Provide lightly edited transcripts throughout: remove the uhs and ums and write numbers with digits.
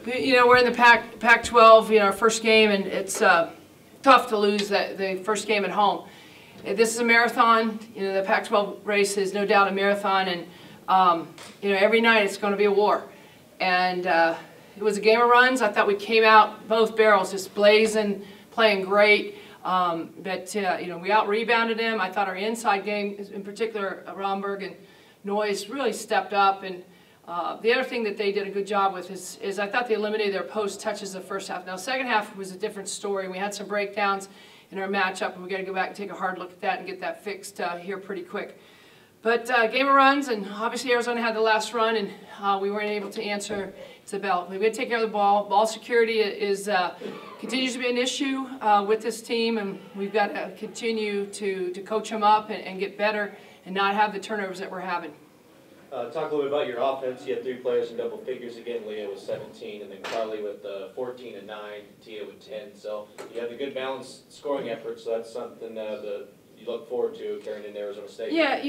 We're in the Pac-12, our first game, and it's tough to lose the first game at home. This is a marathon. The Pac-12 race is no doubt a marathon, and every night it's going to be a war. And it was a game of runs. I thought we came out both barrels just blazing, playing great. But we out-rebounded them. I thought our inside game, in particular, Romberg and Noyes really stepped up. And the other thing that they did a good job with is I thought they eliminated their post touches the first half. Now, second half was a different story. We had some breakdowns in our matchup, and we got to go back and take a hard look at that and get that fixed here pretty quick. But game of runs, and obviously Arizona had the last run, and we weren't able to answer the bell. We got to take care of the ball. Ball security continues to be an issue with this team, and we've got to continue to coach them up and get better and not have the turnovers that we're having. Talk a little bit about your offense. You had 3 players in double figures again. Leah with 17, and then Carly with 14 and 9, Tia with 10. So you have a good balanced scoring effort, so that's something that you look forward to carrying into Arizona State. Yeah,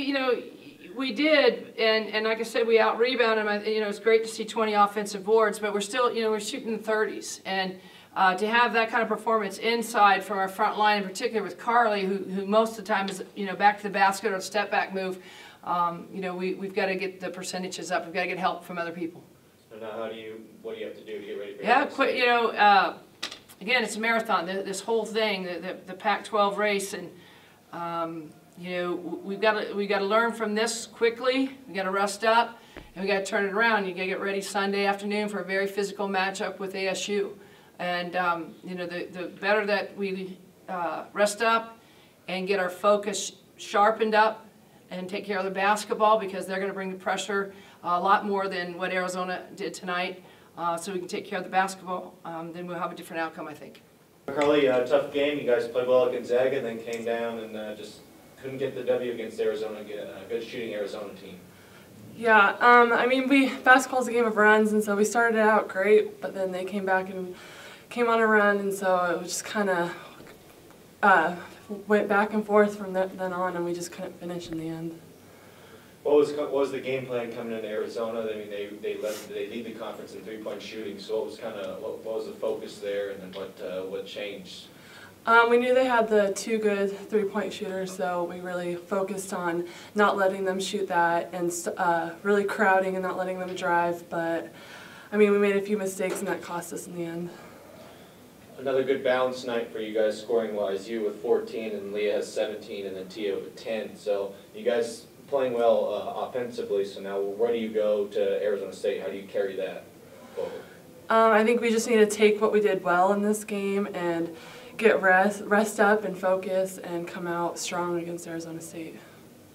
we did, and like I said, we out-rebounded them. It's great to see 20 offensive boards, but we're still, we're shooting in the 30s. And to have that kind of performance inside from our front line, in particular with Carly, who most of the time is, back to the basket or step-back move, we've got to get the percentages up. We've got to get help from other people. So now what do you have to do to get ready for again, it's a marathon. This whole thing, the Pac-12 race, and we've got to learn from this quickly. We got to rest up, and we got to turn it around. You got to get ready Sunday afternoon for a very physical matchup with ASU. And the better that we rest up and get our focus sharpened up and take care of the basketball, because they're going to bring the pressure a lot more than what Arizona did tonight, so we can take care of the basketball, then we'll have a different outcome, I think. Carly, tough game. You guys played well against Gonzaga, and then came down and just couldn't get the W against Arizona, a good shooting Arizona team. Yeah, basketball's a game of runs, and so we started out great, but then they came back and came on a run, and so it was just kind of went back and forth from then on, and we just couldn't finish in the end. What was the game plan coming into Arizona? I mean, they lead the conference in 3-point shooting. So what was the focus there, and then what changed? We knew they had the 2 good 3-point shooters, so we really focused on not letting them shoot that and really crowding and not letting them drive. But we made a few mistakes, and that cost us in the end. Another good balanced night for you guys scoring-wise. You with 14, and Leah has 17, and then Tia with 10. So you guys playing well offensively. So now where do you go to Arizona State? How do you carry that forward? I think we just need to take what we did well in this game and get rest up and focus and come out strong against Arizona State.